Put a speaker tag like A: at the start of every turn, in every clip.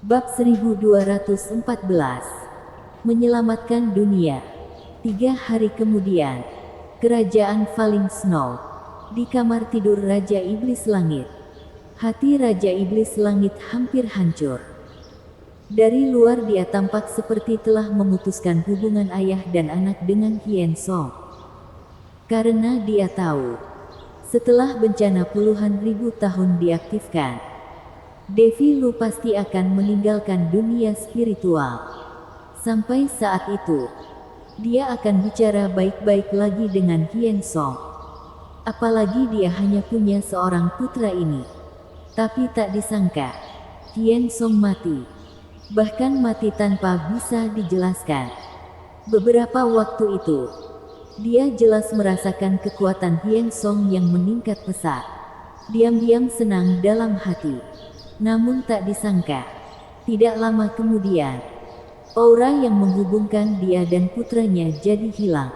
A: Bab 1214. Menyelamatkan dunia. 3 hari kemudian, Kerajaan Falling Snow. Di kamar tidur Raja Iblis Langit. Hati Raja Iblis Langit hampir hancur. Dari luar dia tampak seperti telah memutuskan hubungan ayah dan anak dengan Hien Song. Karena dia tahu, setelah bencana puluhan ribu tahun diaktifkan, Devi Lu pasti akan meninggalkan dunia spiritual. Sampai saat itu, dia akan bicara baik-baik lagi dengan Hien Song. Apalagi dia hanya punya seorang putra ini. Tapi tak disangka, Hien Song mati. Bahkan mati tanpa bisa dijelaskan. Beberapa waktu itu, dia jelas merasakan kekuatan Hien Song yang meningkat pesat. Diam-diam senang dalam hati. Namun tak disangka, tidak lama kemudian, aura yang menghubungkan dia dan putranya jadi hilang.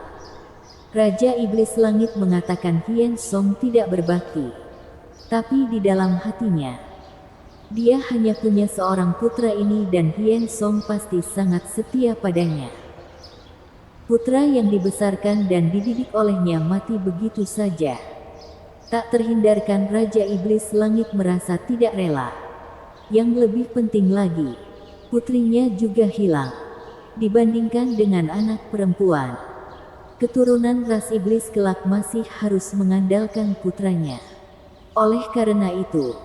A: Raja Iblis Langit mengatakan Hien Song tidak berbakti. Tapi di dalam hatinya, dia hanya punya seorang putra ini dan Hien Song pasti sangat setia padanya. Putra yang dibesarkan dan dididik olehnya mati begitu saja. Tak terhindarkan Raja Iblis Langit merasa tidak rela. Yang lebih penting lagi, putrinya juga hilang. Dibandingkan dengan anak perempuan, keturunan ras iblis kelak masih harus mengandalkan putranya. Oleh karena itu,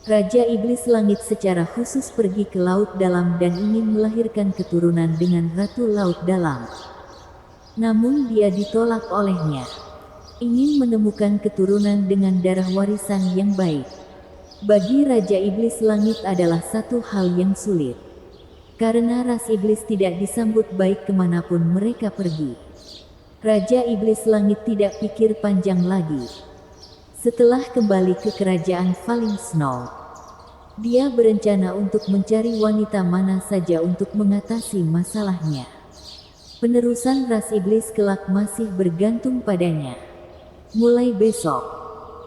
A: Raja Iblis Langit secara khusus pergi ke Laut Dalam dan ingin melahirkan keturunan dengan Ratu Laut Dalam. Namun dia ditolak olehnya. Ingin menemukan keturunan dengan darah warisan yang baik, bagi Raja Iblis Langit adalah satu hal yang sulit. Karena ras iblis tidak disambut baik kemanapun mereka pergi. Raja Iblis Langit tidak pikir panjang lagi. Setelah kembali ke kerajaan Falling Snow, dia berencana untuk mencari wanita mana saja untuk mengatasi masalahnya. Penerusan ras iblis kelak masih bergantung padanya. Mulai besok,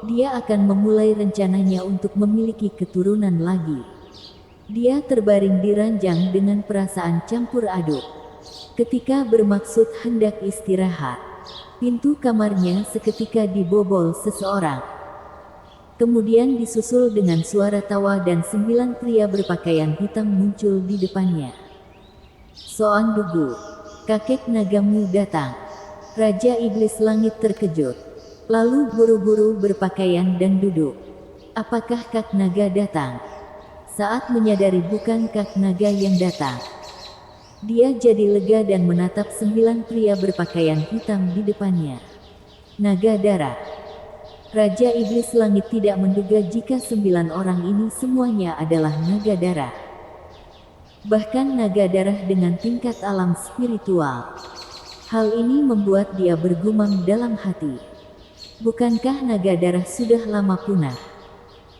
A: dia akan memulai rencananya untuk memiliki keturunan lagi. Dia terbaring di ranjang dengan perasaan campur aduk. Ketika bermaksud hendak istirahat, pintu kamarnya seketika dibobol seseorang. Kemudian disusul dengan suara tawa dan 9 pria berpakaian hitam muncul di depannya. Soan Dugu, kakek nagamu datang. Raja Iblis Langit terkejut. Lalu buru-buru berpakaian dan duduk. Apakah Kak Naga datang? Saat menyadari bukan Kak Naga yang datang, dia jadi lega dan menatap 9 pria berpakaian hitam di depannya. Naga darah. Raja Iblis Langit tidak menduga jika 9 orang ini semuanya adalah naga darah. Bahkan naga darah dengan tingkat alam spiritual. Hal ini membuat dia bergumam dalam hati. Bukankah naga darah sudah lama punah?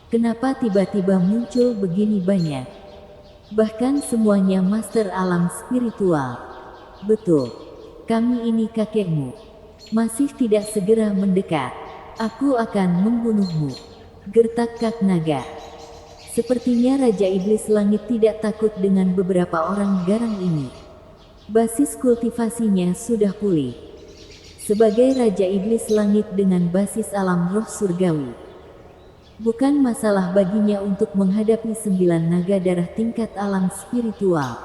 A: Kenapa tiba-tiba muncul begini banyak? Bahkan semuanya master alam spiritual. Betul, kami ini kakekmu. Masih tidak segera mendekat, aku akan membunuhmu. Gertak Kak Naga. Sepertinya Raja Iblis Langit tidak takut dengan beberapa orang garang ini. Basis kultivasinya sudah pulih. Sebagai Raja Iblis Langit dengan basis alam roh surgawi, bukan masalah baginya untuk menghadapi 9 naga darah tingkat alam spiritual.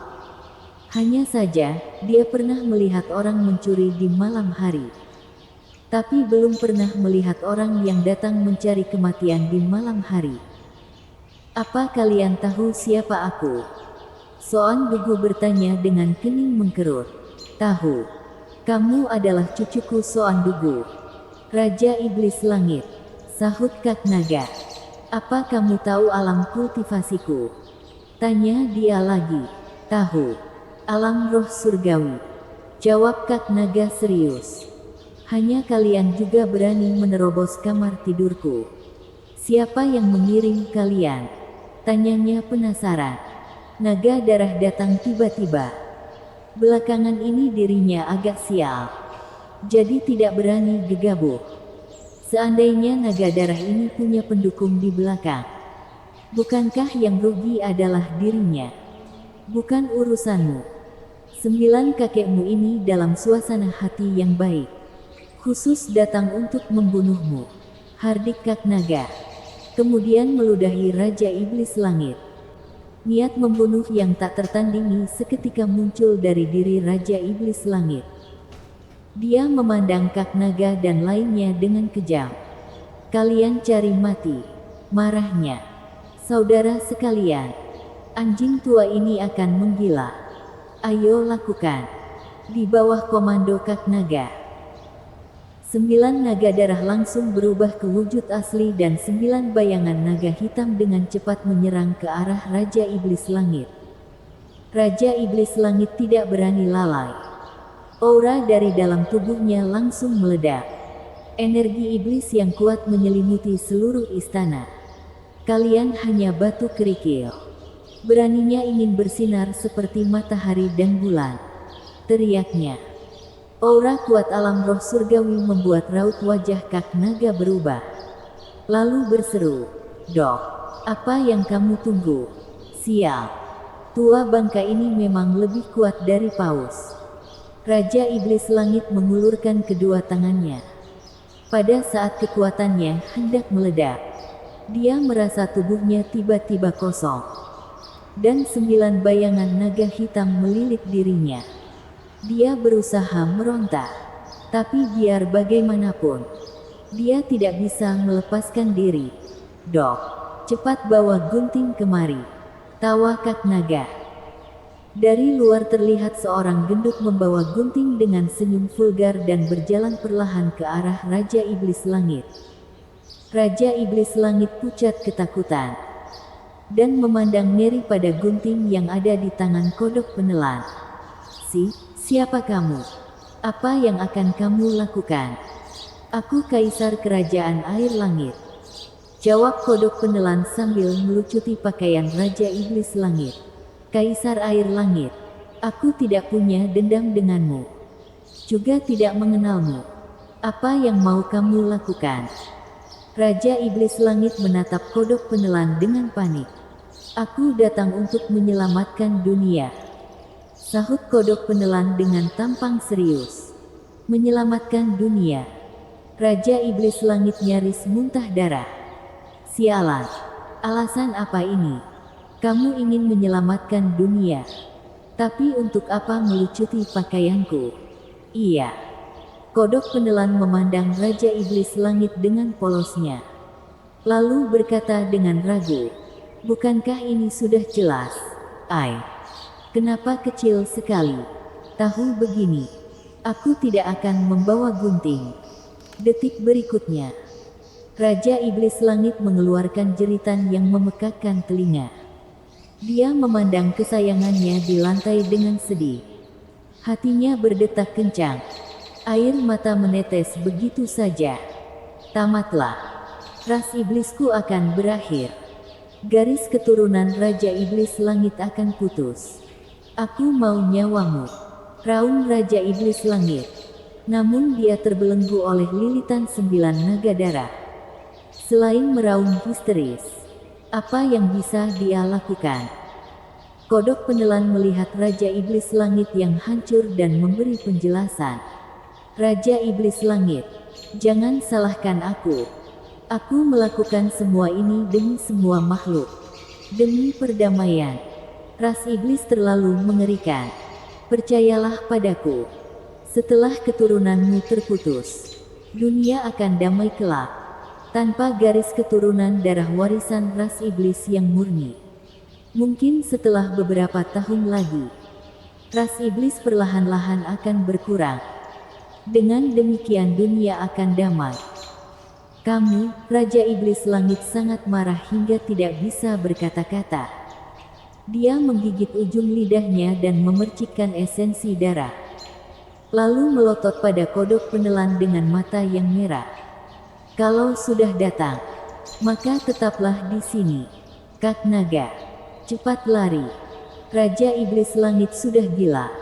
A: Hanya saja, dia pernah melihat orang mencuri di malam hari. Tapi belum pernah melihat orang yang datang mencari kematian di malam hari. Apa kalian tahu siapa aku? Soan Dugu bertanya dengan kening mengkerut. Tahu. Kamu adalah cucuku Soan Dugu, Raja Iblis Langit, sahut Kak Naga. Apa kamu tahu alam kultivasiku? Tanya dia lagi. Tahu. Alam roh surgawi. Jawab Kak Naga serius. Hanya kalian juga berani menerobos kamar tidurku. Siapa yang mengirim kalian? Tanyanya penasaran. Naga darah datang tiba-tiba. Belakangan ini dirinya agak sial, jadi tidak berani gegabah. Seandainya naga darah ini punya pendukung di belakang, Bukankah yang rugi adalah dirinya? Bukan urusanmu. 9 kakekmu ini dalam suasana hati yang baik. Khusus datang untuk membunuhmu. Hardik Kak Naga. Kemudian meludahi Raja Iblis Langit. Niat membunuh yang tak tertandingi seketika muncul dari diri Raja Iblis Langit. Dia memandang Kak Naga dan lainnya dengan kejam. Kalian cari mati, marahnya. Saudara sekalian, anjing tua ini akan menggila. Ayo lakukan. Di bawah komando Kak Naga. 9 naga darah langsung berubah ke wujud asli dan 9 bayangan naga hitam dengan cepat menyerang ke arah Raja Iblis Langit. Raja Iblis Langit tidak berani lalai. Aura dari dalam tubuhnya langsung meledak. Energi iblis yang kuat menyelimuti seluruh istana. Kalian hanya batu kerikil. Beraninya ingin bersinar seperti matahari dan bulan. Teriaknya. Aura kuat alam roh surgawi membuat raut wajah Kak Naga berubah. Lalu berseru, "Dok, apa yang kamu tunggu? Sial. Tua bangka ini memang lebih kuat dari paus." Raja Iblis Langit mengulurkan kedua tangannya. Pada saat kekuatannya hendak meledak, dia merasa tubuhnya tiba-tiba kosong. Dan 9 bayangan naga hitam melilit dirinya. Dia berusaha meronta. Tapi biar bagaimanapun, dia tidak bisa melepaskan diri. "Dok, cepat bawa gunting kemari," tawa Kak Naga. Dari luar terlihat seorang gendut membawa gunting dengan senyum vulgar dan berjalan perlahan ke arah Raja Iblis Langit. Raja Iblis Langit pucat ketakutan dan memandang ngeri pada gunting yang ada di tangan kodok penelan. Siapa kamu? Apa yang akan kamu lakukan?" "Aku Kaisar Kerajaan Air Langit," jawab kodok penelan sambil melucuti pakaian Raja Iblis Langit. "Kaisar Air Langit, aku tidak punya dendam denganmu. Juga tidak mengenalmu. Apa yang mau kamu lakukan?" Raja Iblis Langit menatap kodok penelan dengan panik. "Aku datang untuk menyelamatkan dunia," sahut kodok penelan dengan tampang serius. "Menyelamatkan dunia?" Raja Iblis Langit nyaris muntah darah. "Sialan, alasan apa ini? Kamu ingin menyelamatkan dunia. Tapi untuk apa melucuti pakaianku?" "Iya." Kodok penelan memandang Raja Iblis Langit dengan polosnya. Lalu berkata dengan ragu, "Bukankah ini sudah jelas? Kenapa kecil sekali? Tahu begini, aku tidak akan membawa gunting." Detik berikutnya, Raja Iblis Langit mengeluarkan jeritan yang memekakkan telinga. Dia memandang kesayangannya di lantai dengan sedih. Hatinya berdetak kencang. Air mata menetes begitu saja. "Tamatlah. Ras iblisku akan berakhir. Garis keturunan Raja Iblis Langit akan putus. Aku mau nyawamu," raung Raja Iblis Langit. Namun dia terbelenggu oleh lilitan 9 naga darah. Selain meraung histeris, apa yang bisa dia lakukan? Kodok penelan melihat Raja Iblis Langit yang hancur dan memberi penjelasan. "Raja Iblis Langit, jangan salahkan aku. Aku melakukan semua ini demi semua makhluk. Demi perdamaian. Ras iblis terlalu mengerikan. Percayalah padaku. Setelah keturunanmu terputus, dunia akan damai kelak. Tanpa garis keturunan darah warisan ras iblis yang murni. Mungkin setelah beberapa tahun lagi, ras iblis perlahan-lahan akan berkurang. Dengan demikian dunia akan damai." "Kamu," Raja Iblis Langit sangat marah hingga tidak bisa berkata-kata. Dia menggigit ujung lidahnya dan memercikkan esensi darah. Lalu melotot pada kodok penelan dengan mata yang merah. "Kalau sudah datang, maka tetaplah di sini. Kak Naga, cepat lari." Raja Iblis Langit sudah gila.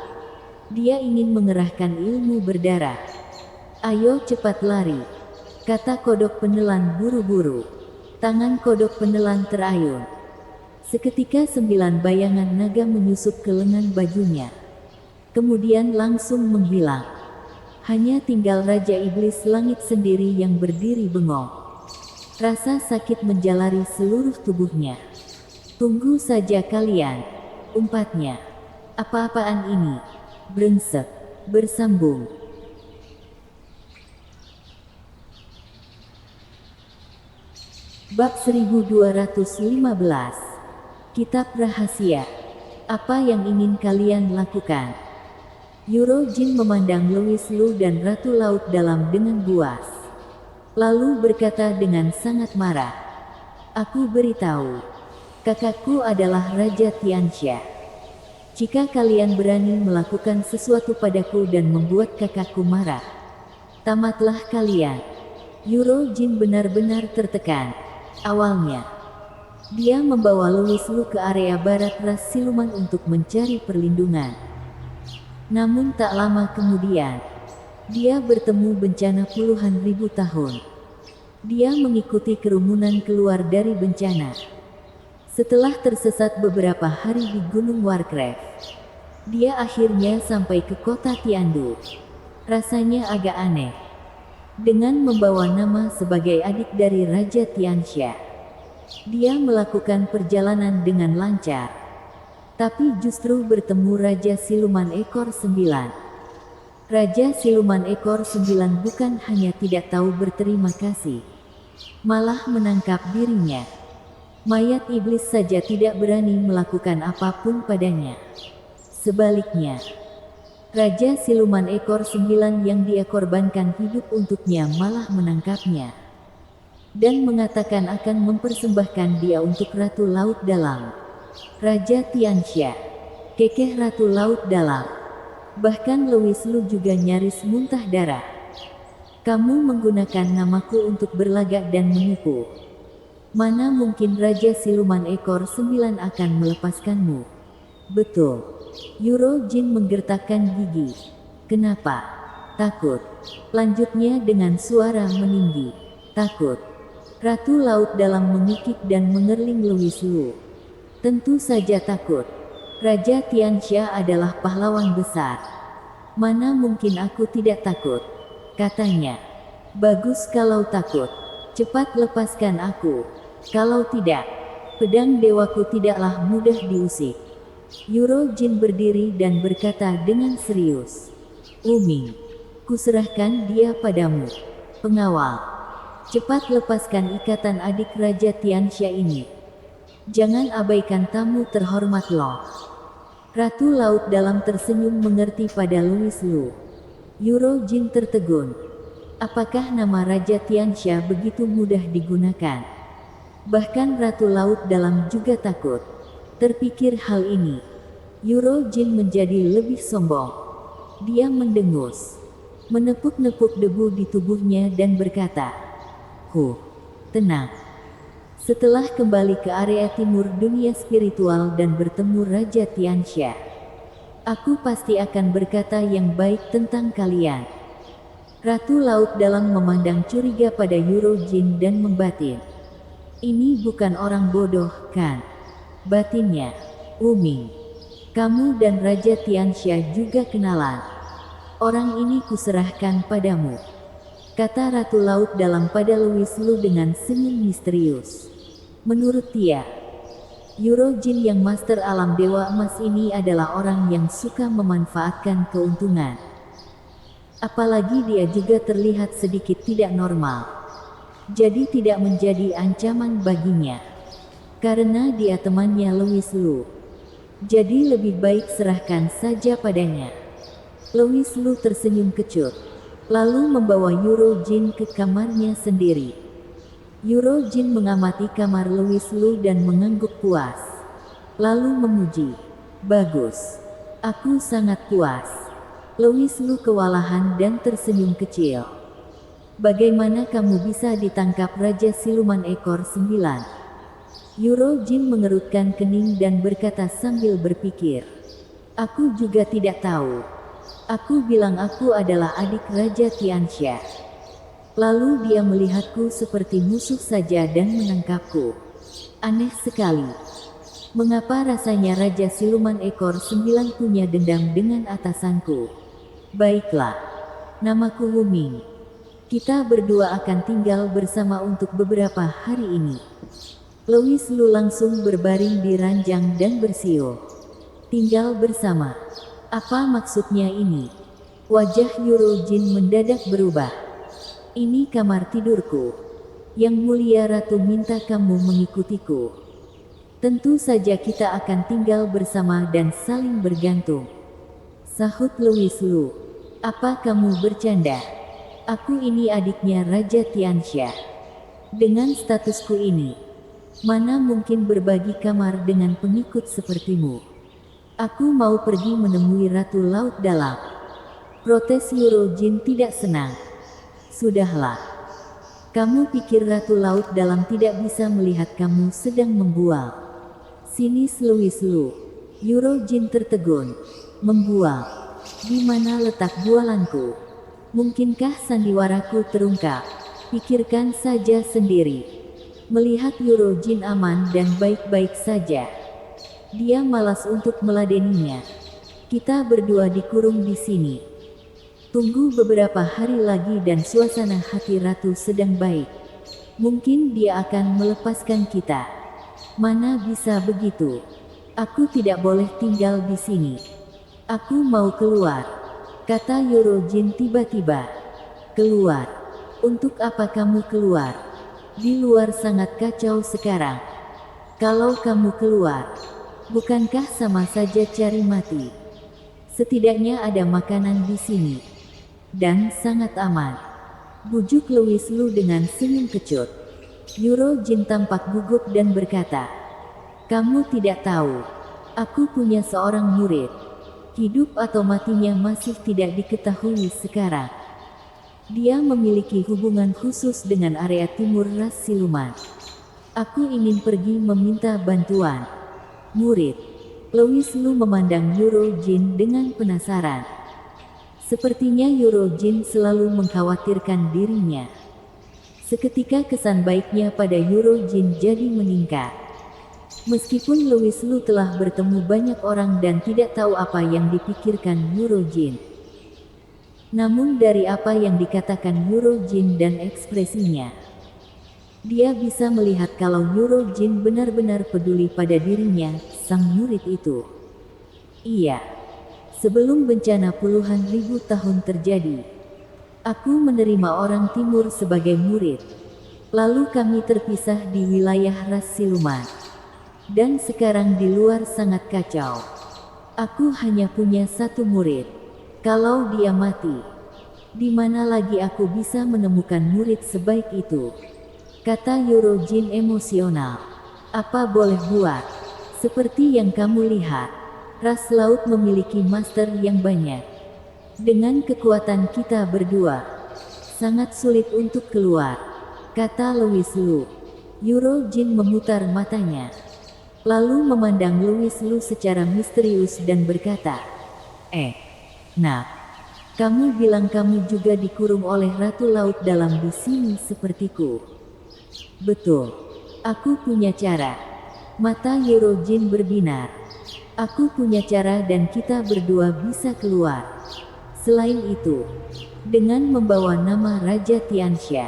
A: Dia ingin mengerahkan ilmu berdarah. "Ayo cepat lari," kata kodok penelan buru-buru. Tangan kodok penelan terayun. Seketika 9 bayangan naga menyusup ke lengan bajunya. Kemudian langsung menghilang. Hanya tinggal Raja Iblis Langit sendiri yang berdiri bengong. Rasa sakit menjalari seluruh tubuhnya. "Tunggu saja kalian," umpatnya. "Apa-apaan ini?" Brengsek. Bersambung. Bab 1215. Kitab Rahasia. Apa yang ingin kalian lakukan? Yuro Jin memandang Louis Lu dan Ratu Laut Dalam dengan buas. Lalu berkata dengan sangat marah, "Aku beritahu, kakakku adalah Raja Tianxia. Jika kalian berani melakukan sesuatu padaku dan membuat kakakku marah, tamatlah kalian." Yuro Jin benar-benar tertekan. Awalnya, dia membawa Louis Lu ke area barat ras siluman untuk mencari perlindungan. Namun tak lama kemudian, dia bertemu bencana puluhan ribu tahun. Dia mengikuti kerumunan keluar dari bencana. Setelah tersesat beberapa hari di Gunung Warcraft, dia akhirnya sampai ke kota Tiandu. Rasanya agak aneh. Dengan membawa nama sebagai adik dari Raja Tianxia, dia melakukan perjalanan dengan lancar. Tapi justru bertemu Raja Siluman Ekor 9. Raja Siluman Ekor 9 bukan hanya tidak tahu berterima kasih, malah menangkap dirinya. Mayat iblis saja tidak berani melakukan apapun padanya. Sebaliknya, Raja Siluman Ekor 9 yang dia korbankan hidup untuknya malah menangkapnya dan mengatakan akan mempersembahkan dia untuk Ratu Laut Dalam. Raja Tianxia, kekeh Ratu Laut Dalam. Bahkan Louis Lu juga nyaris muntah darah. "Kamu menggunakan namaku untuk berlagak dan menipu. Mana mungkin Raja Siluman Ekor 9 akan melepaskanmu?" "Betul." Yuro Jin menggertakkan gigi. "Kenapa?" "Takut," lanjutnya dengan suara meninggi. "Takut." Ratu Laut Dalam mengikik dan mengerling Louis Lu. "Tentu saja takut. Raja Tianxia adalah pahlawan besar. Mana mungkin aku tidak takut," katanya. "Bagus kalau takut. Cepat lepaskan aku. Kalau tidak, pedang dewaku tidaklah mudah diusik." Yuro Jin berdiri dan berkata dengan serius, "Uming, kuserahkan dia padamu. Pengawal, cepat lepaskan ikatan adik Raja Tianxia ini. Jangan abaikan tamu terhormat loh." Ratu Laut Dalam tersenyum mengerti pada Louis Lu. Yuro Jin tertegun. Apakah nama Raja Tianxia begitu mudah digunakan? Bahkan Ratu Laut Dalam juga takut. Terpikir hal ini, Yuro Jin menjadi lebih sombong. Dia mendengus, menepuk-nepuk debu di tubuhnya dan berkata, Tenang. Setelah kembali ke area timur dunia spiritual dan bertemu Raja Tianxia, aku pasti akan berkata yang baik tentang kalian." Ratu Laut Dalam memandang curiga pada Yuro Jin dan membatin. "Ini bukan orang bodoh, kan?" batinnya. "Uming, kamu dan Raja Tianxia juga kenalan. Orang ini kuserahkan padamu," kata Ratu Laut Dalam pada Louis Lu dengan senyum misterius. Menurut dia, Yuro Jin yang master alam dewa emas ini adalah orang yang suka memanfaatkan keuntungan. Apalagi dia juga terlihat sedikit tidak normal. Jadi tidak menjadi ancaman baginya. Karena dia temannya Louis Lu. Jadi lebih baik serahkan saja padanya. Louis Lu tersenyum kecut, lalu membawa Yuro Jin ke kamarnya sendiri. Yuro Jin mengamati kamar Louis Lu dan mengangguk puas. Lalu memuji, "Bagus. Aku sangat puas." Louis Lu kewalahan dan tersenyum kecil. "Bagaimana kamu bisa ditangkap Raja Siluman Ekor 9? Yuro Jin mengerutkan kening dan berkata sambil berpikir, "Aku juga tidak tahu. Aku bilang aku adalah adik Raja Tianxia. Lalu dia melihatku seperti musuh saja dan menangkapku. Aneh sekali." Mengapa rasanya Raja Siluman Ekor 9 punya dendam dengan atasanku? Baiklah, namaku Wuming. Kita berdua akan tinggal bersama untuk beberapa hari ini. Louis Lu langsung berbaring di ranjang dan bersiul. Tinggal bersama. Apa maksudnya ini? Wajah Yuro Jin mendadak berubah. Ini kamar tidurku. Yang mulia Ratu minta kamu mengikutiku. Tentu saja kita akan tinggal bersama dan saling bergantung. Sahut Louis Lu. Apa kamu bercanda? Aku ini adiknya Raja Tianxia. Dengan statusku ini, mana mungkin berbagi kamar dengan pengikut sepertimu? Aku mau pergi menemui Ratu Laut Dalam. Protes Yuro Jin tidak senang. Sudahlah. Kamu pikir Ratu Laut Dalam tidak bisa melihat kamu sedang membual? Sinis Louis Lu. Yuro Jin tertegun. Membual. Di mana letak bualanku? Mungkinkah sandiwaraku terungkap? Pikirkan saja sendiri. Melihat Yuro Jin aman dan baik-baik saja, dia malas untuk meladeninya. Kita berdua dikurung di sini. Tunggu beberapa hari lagi dan suasana hati Ratu sedang baik. Mungkin dia akan melepaskan kita. Mana bisa begitu? Aku tidak boleh tinggal di sini. Aku mau keluar, kata Yuro Jin tiba-tiba. Keluar? Untuk apa kamu keluar? Di luar sangat kacau sekarang. Kalau kamu keluar, bukankah sama saja cari mati? Setidaknya ada makanan di sini. Dan sangat aman. Bujuk Louis Lu dengan senyum kecut. Yuro Jin tampak gugup dan berkata, kamu tidak tahu. Aku punya seorang murid. Hidup atau matinya masih tidak diketahui sekarang. Dia memiliki hubungan khusus dengan area timur ras siluman. Aku ingin pergi meminta bantuan. Murid. Louis Lu memandang Yuro Jin dengan penasaran. Sepertinya Yuro Jin selalu mengkhawatirkan dirinya. Seketika kesan baiknya pada Yuro Jin jadi meningkat. Meskipun Louis Lu telah bertemu banyak orang dan tidak tahu apa yang dipikirkan Yuro Jin. Namun dari apa yang dikatakan Yuro Jin dan ekspresinya, dia bisa melihat kalau Yuro Jin benar-benar peduli pada dirinya, sang murid itu. Iya. Sebelum bencana puluhan ribu tahun terjadi, aku menerima orang timur sebagai murid. Lalu kami terpisah di wilayah ras siluman. Dan sekarang di luar sangat kacau. Aku hanya punya satu murid. Kalau dia mati, di mana lagi aku bisa menemukan murid sebaik itu? Kata Yuro Jin emosional. Apa boleh buat? Seperti yang kamu lihat, ras laut memiliki master yang banyak. Dengan kekuatan kita berdua, sangat sulit untuk keluar, kata Louis Lu. Yuro Jin memutar matanya, lalu memandang Louis Lu secara misterius dan berkata, Nah, kamu bilang kamu juga dikurung oleh Ratu Laut Dalam di sini sepertiku. Betul. Aku punya cara. Mata Yuro Jin berbinar. Aku punya cara dan kita berdua bisa keluar. Selain itu, dengan membawa nama Raja Tianxia,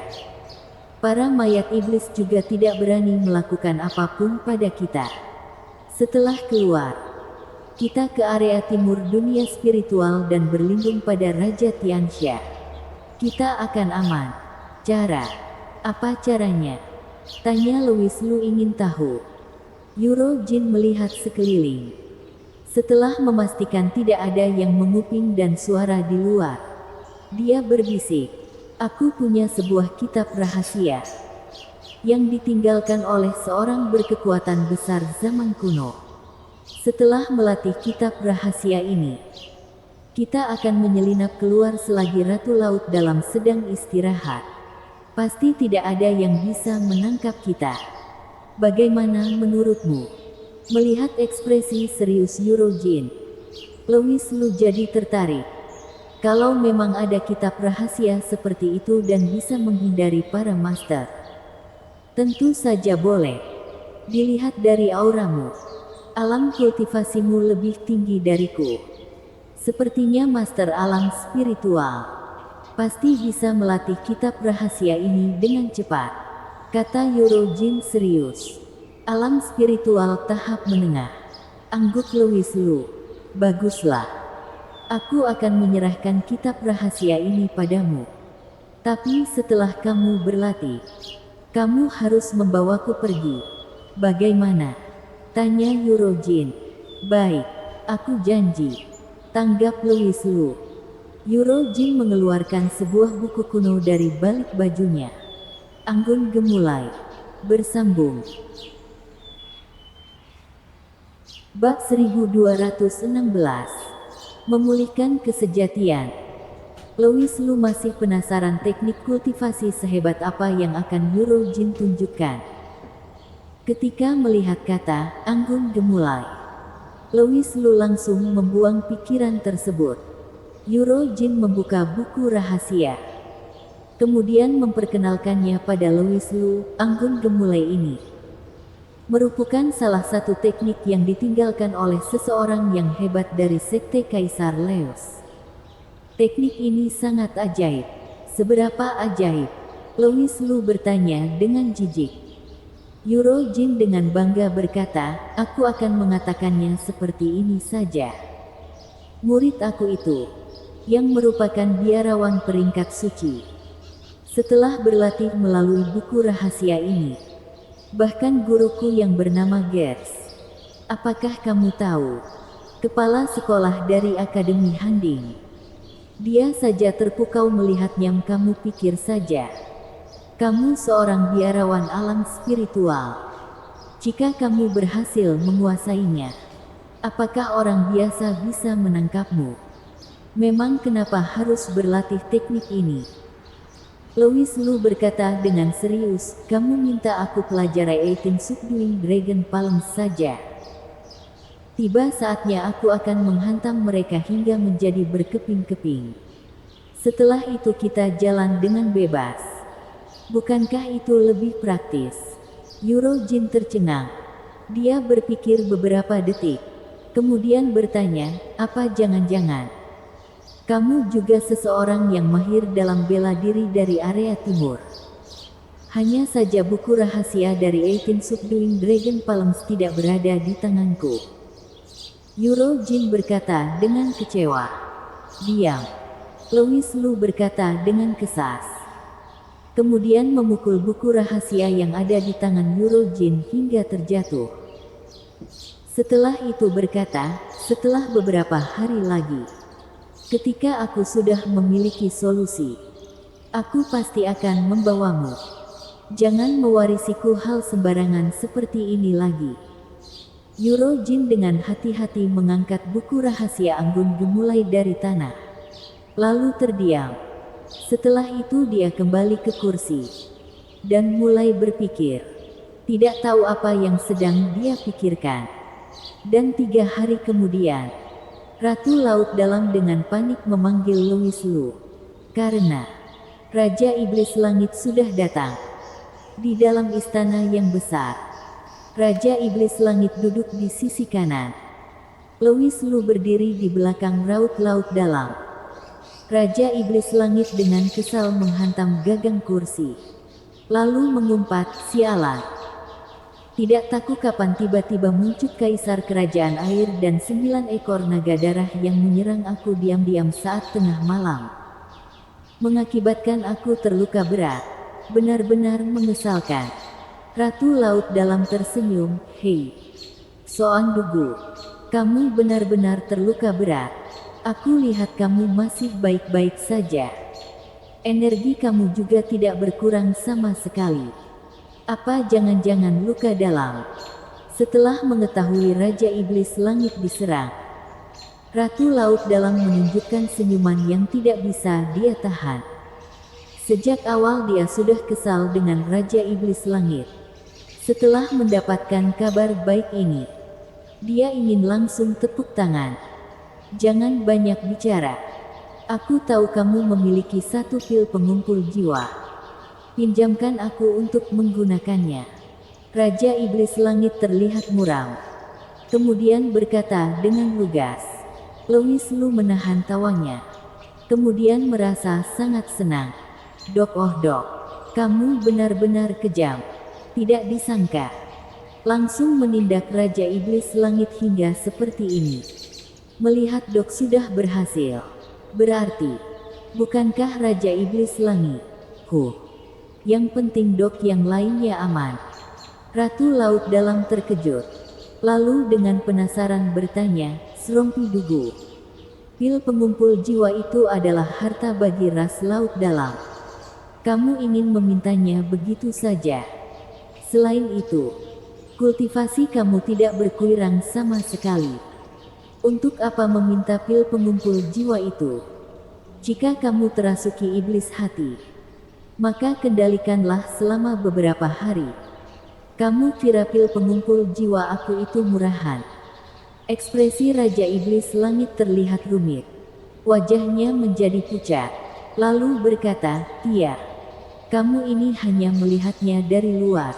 A: para mayat iblis juga tidak berani melakukan apapun pada kita. Setelah keluar, kita ke area timur dunia spiritual dan berlindung pada Raja Tianxia. Kita akan aman. Cara? Apa caranya? Tanya Louis Lu ingin tahu. Yuro Jin melihat sekeliling. Setelah memastikan tidak ada yang menguping dan suara di luar, dia berbisik, aku punya sebuah kitab rahasia yang ditinggalkan oleh seorang berkekuatan besar zaman kuno. Setelah melatih kitab rahasia ini, kita akan menyelinap keluar selagi Ratu Laut Dalam sedang istirahat. Pasti tidak ada yang bisa menangkap kita. Bagaimana menurutmu? Melihat ekspresi serius Yuro Jin, Louis Lu jadi tertarik. Kalau memang ada kitab rahasia seperti itu dan bisa menghindari para master, tentu saja boleh. Dilihat dari auramu, Alam kultivasimu lebih tinggi dariku. Sepertinya master alam spiritual pasti bisa melatih kitab rahasia ini dengan cepat, kata Eurojin serius. Alam spiritual tahap menengah. Angguk Louis Lu. Baguslah. Aku akan menyerahkan kitab rahasia ini padamu. Tapi setelah kamu berlatih, kamu harus membawaku pergi. Bagaimana? Tanya Eurojin. Baik, aku janji. Tanggap Louis Lu. Eurojin mengeluarkan sebuah buku kuno dari balik bajunya. Anggun gemulai. Bersambung. Bab 1216. Memulihkan kesejatian. Louis Lu masih penasaran teknik kultivasi sehebat apa yang akan Eurojin tunjukkan. Ketika melihat kata anggun gemulai, Louis Lu langsung membuang pikiran tersebut. Eurojin membuka buku rahasia, kemudian memperkenalkannya pada Louis Lu. Anggun gemulai ini merupakan salah satu teknik yang ditinggalkan oleh seseorang yang hebat dari sekte Kaisar Leos. Teknik ini sangat ajaib. Seberapa ajaib? Louis Lu bertanya dengan jijik. Eurojin dengan bangga berkata, aku akan mengatakannya seperti ini saja. Murid aku itu, yang merupakan biarawan peringkat suci, setelah berlatih melalui buku rahasia ini, bahkan guruku yang bernama Gers. Apakah kamu tahu? Kepala sekolah dari Akademi Handing. Dia saja terpukau melihat yang kamu pikir saja. Kamu seorang biarawan alam spiritual. Jika kamu berhasil menguasainya, apakah orang biasa bisa menangkapmu? Memang kenapa harus berlatih teknik ini? Louis Lu berkata dengan serius, kamu minta aku pelajari 18 Subduing Dragon Palm saja. Tiba saatnya aku akan menghantam mereka hingga menjadi berkeping-keping. Setelah itu kita jalan dengan bebas. Bukankah itu lebih praktis? Eurojin tercengang. Dia berpikir beberapa detik, kemudian bertanya, apa jangan-jangan kamu juga seseorang yang mahir dalam bela diri dari area timur? Hanya saja buku rahasia dari 18 Subduing Dragon Palms tidak berada di tanganku. Eurojin berkata dengan kecewa. Diam. Louis Lu berkata dengan kesal. Kemudian memukul buku rahasia yang ada di tangan Eurojin hingga terjatuh. Setelah itu berkata, setelah beberapa hari lagi, ketika aku sudah memiliki solusi, aku pasti akan membawamu. Jangan mewarisiku hal sembarangan seperti ini lagi. Eurojin dengan hati-hati mengangkat buku rahasia anggun gemulai dari tanah, lalu terdiam. Setelah itu dia kembali ke kursi dan mulai berpikir. Tidak tahu apa yang sedang dia pikirkan. Dan 3 hari kemudian, Ratu Laut Dalam dengan panik memanggil Louis Lu. Karena Raja Iblis Langit sudah datang. Di dalam istana yang besar, Raja Iblis Langit duduk di sisi kanan. Louis Lu berdiri di belakang Raut Laut Dalam. Raja Iblis Langit dengan kesal menghantam gagang kursi, lalu mengumpat, sialan. Tidak tahu kapan tiba-tiba muncul kaisar kerajaan air dan 9 ekor naga darah yang menyerang aku diam-diam saat tengah malam, mengakibatkan aku terluka berat. Benar-benar mengesalkan. Ratu Laut Dalam tersenyum, hei, Soan Dugu, kamu benar-benar terluka berat. Aku lihat kamu masih baik-baik saja. Energi kamu juga tidak berkurang sama sekali. Apa jangan-jangan luka dalam? Setelah mengetahui Raja Iblis Langit diserang, Ratu Laut Dalam menunjukkan senyuman yang tidak bisa dia tahan. Sejak awal dia sudah kesal dengan Raja Iblis Langit. Setelah mendapatkan kabar baik ini, dia ingin langsung tepuk tangan. Jangan banyak bicara. Aku tahu kamu memiliki 1 pil pengumpul jiwa. Pinjamkan aku untuk menggunakannya. Raja Iblis Langit terlihat muram. Kemudian berkata dengan lugas. Louis Lu menahan tawanya. Kemudian merasa sangat senang. Dok, oh dok, kamu benar-benar kejam. Tidak disangka. Langsung menindak Raja Iblis Langit hingga seperti ini. Melihat dok sudah berhasil. Berarti, bukankah Raja Iblis Langit? Yang penting dok yang lainnya aman. Ratu Laut Dalam terkejut. Lalu dengan penasaran bertanya, Serompi Dugu. Pil pengumpul jiwa itu adalah harta bagi ras Laut Dalam. Kamu ingin memintanya begitu saja. Selain itu, kultivasi kamu tidak berkurang sama sekali. Untuk apa meminta pil pengumpul jiwa itu? Jika kamu terasuki iblis hati, maka kendalikanlah selama beberapa hari. Kamu kira pil pengumpul jiwa aku itu murahan? Ekspresi Raja Iblis Langit terlihat rumit. Wajahnya menjadi pucat. Lalu berkata, iya. Kamu ini hanya melihatnya dari luar.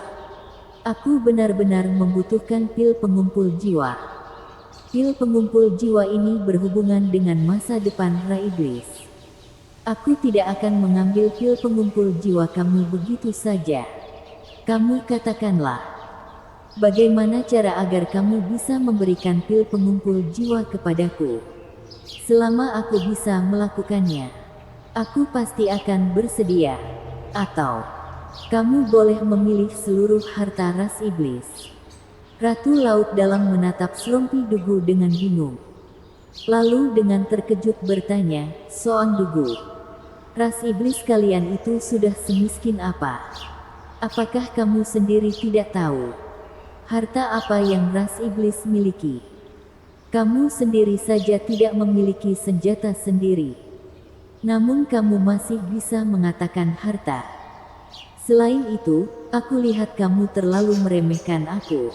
A: Aku benar-benar membutuhkan pil pengumpul jiwa. Pil pengumpul jiwa ini berhubungan dengan masa depan Ra Iblis. Aku tidak akan mengambil pil pengumpul jiwa kamu begitu saja. Kamu katakanlah. Bagaimana cara agar kamu bisa memberikan pil pengumpul jiwa kepadaku? Selama aku bisa melakukannya, aku pasti akan bersedia. Atau, kamu boleh memilih seluruh harta ras iblis. Ratu Laut Dalam menatap Serompi Dugu dengan bingung. Lalu dengan terkejut bertanya, Soan Dugu, ras iblis kalian itu sudah semiskin apa? Apakah kamu sendiri tidak tahu? Harta apa yang ras iblis miliki? Kamu sendiri saja tidak memiliki senjata sendiri. Namun kamu masih bisa mengatakan harta. Selain itu, aku lihat kamu terlalu meremehkan aku.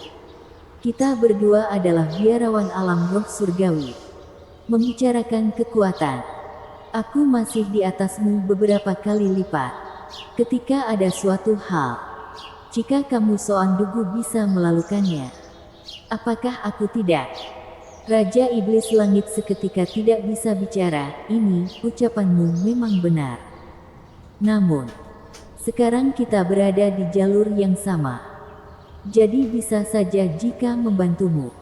A: Kita berdua adalah biarawan alam roh surgawi. Membicarakan kekuatan, aku masih di atasmu beberapa kali lipat. Ketika ada suatu hal, jika kamu Soan Dugu bisa melakukannya, apakah aku tidak? Raja Iblis Langit seketika tidak bisa bicara. Ini, ucapanmu memang benar. Namun, sekarang kita berada di jalur yang sama. Jadi bisa saja jika membantumu.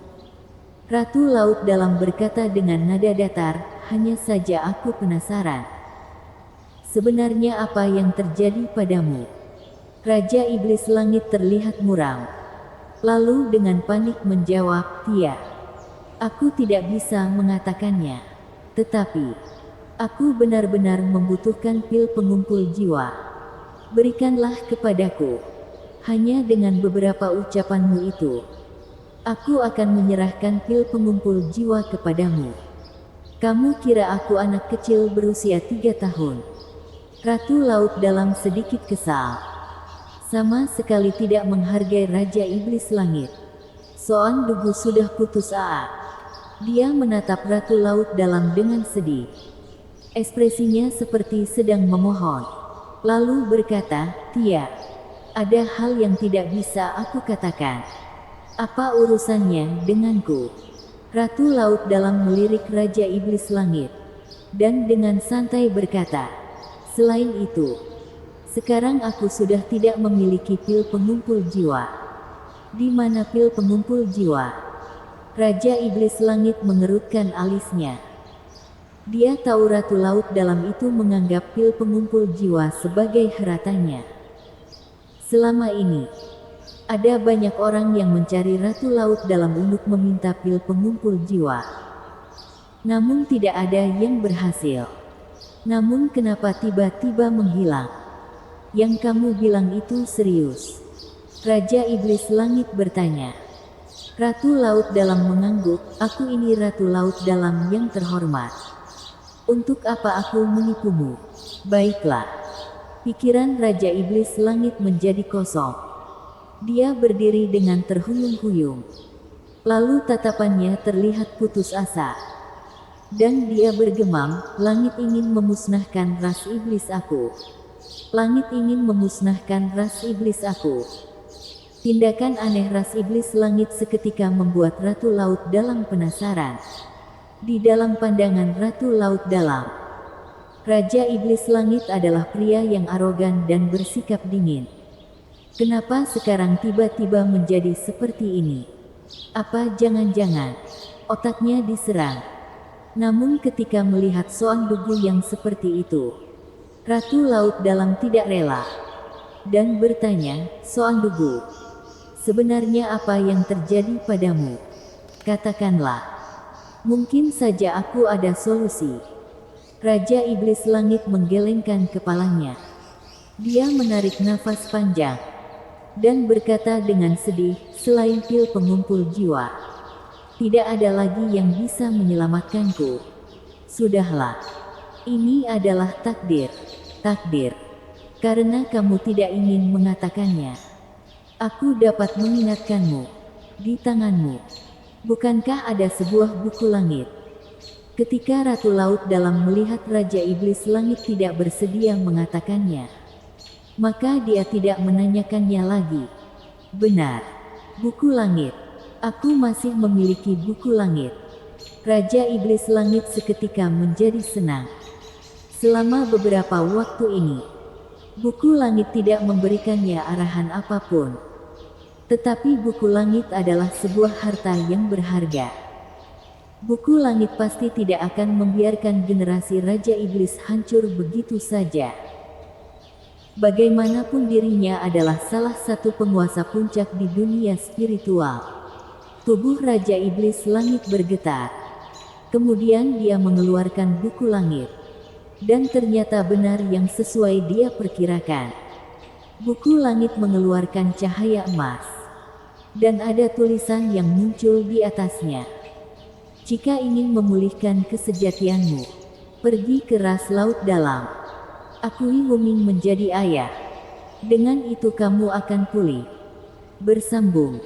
A: Ratu Laut Dalam berkata dengan nada datar, hanya saja aku penasaran. Sebenarnya apa yang terjadi padamu? Raja Iblis Langit terlihat muram. Lalu dengan panik menjawab, "Tidak. Aku tidak bisa mengatakannya. Tetapi, aku benar-benar membutuhkan pil pengumpul jiwa. Berikanlah kepadaku. Hanya dengan beberapa ucapanmu itu, aku akan menyerahkan pil pengumpul jiwa kepadamu. Kamu kira aku anak kecil berusia 3 tahun?" Ratu Laut Dalam sedikit kesal. Sama sekali tidak menghargai Raja Iblis Langit. Soan Dugu sudah putus asa. Dia menatap Ratu Laut Dalam dengan sedih. Ekspresinya seperti sedang memohon. Lalu berkata, "Tidak. Ada hal yang tidak bisa aku katakan. Apa urusannya denganku?" Ratu Laut Dalam melirik Raja Iblis Langit. Dan dengan santai berkata, "Selain itu, sekarang aku sudah tidak memiliki pil pengumpul jiwa." "Di mana pil pengumpul jiwa?" Raja Iblis Langit mengerutkan alisnya. Dia tahu Ratu Laut Dalam itu menganggap pil pengumpul jiwa sebagai hartanya. Selama ini, ada banyak orang yang mencari Ratu Laut Dalam untuk meminta pil pengumpul jiwa. Namun tidak ada yang berhasil. Namun kenapa tiba-tiba menghilang? Yang kamu bilang itu serius? Raja Iblis Langit bertanya. Ratu Laut Dalam mengangguk, "Aku ini Ratu Laut Dalam yang terhormat. Untuk apa aku menipumu?" "Baiklah." Pikiran Raja Iblis Langit menjadi kosong. Dia berdiri dengan terhuyung-huyung. Lalu tatapannya terlihat putus asa. Dan dia bergemam, "Langit ingin memusnahkan ras iblis aku. Langit ingin memusnahkan ras iblis aku." Tindakan aneh ras iblis langit seketika membuat Ratu Laut Dalam penasaran. Di dalam pandangan Ratu Laut Dalam, Raja Iblis Langit adalah pria yang arogan dan bersikap dingin. Kenapa sekarang tiba-tiba menjadi seperti ini? Apa jangan-jangan otaknya diserang? Namun ketika melihat Soan Dugu yang seperti itu, Ratu Laut Dalam tidak rela dan bertanya, Soan Dugu, sebenarnya apa yang terjadi padamu? Katakanlah, mungkin saja aku ada solusi. Raja Iblis Langit menggelengkan kepalanya. Dia menarik nafas panjang dan berkata dengan sedih, selain pil pengumpul jiwa, tidak ada lagi yang bisa menyelamatkanku. Sudahlah, ini adalah takdir. Takdir. Karena kamu tidak ingin mengatakannya, aku dapat mengingatkanmu. Di tanganmu, bukankah ada sebuah buku langit? Ketika Ratu Laut Dalam melihat Raja Iblis Langit tidak bersedia mengatakannya, maka dia tidak menanyakannya lagi. Benar, buku langit. Aku masih memiliki buku langit. Raja Iblis Langit seketika menjadi senang. Selama beberapa waktu ini, buku langit tidak memberikannya arahan apapun. Tetapi buku langit adalah sebuah harta yang berharga. Buku langit pasti tidak akan membiarkan generasi Raja Iblis hancur begitu saja. Bagaimanapun dirinya adalah salah satu penguasa puncak di dunia spiritual. Tubuh Raja Iblis Langit bergetar. Kemudian dia mengeluarkan buku langit. Dan ternyata benar yang sesuai dia perkirakan. Buku langit mengeluarkan cahaya emas. Dan ada tulisan yang muncul di atasnya. Jika ingin memulihkan kesejatianmu, pergi ke ras laut dalam. Akui Wuming menjadi ayah. Dengan itu kamu akan pulih. Bersambung.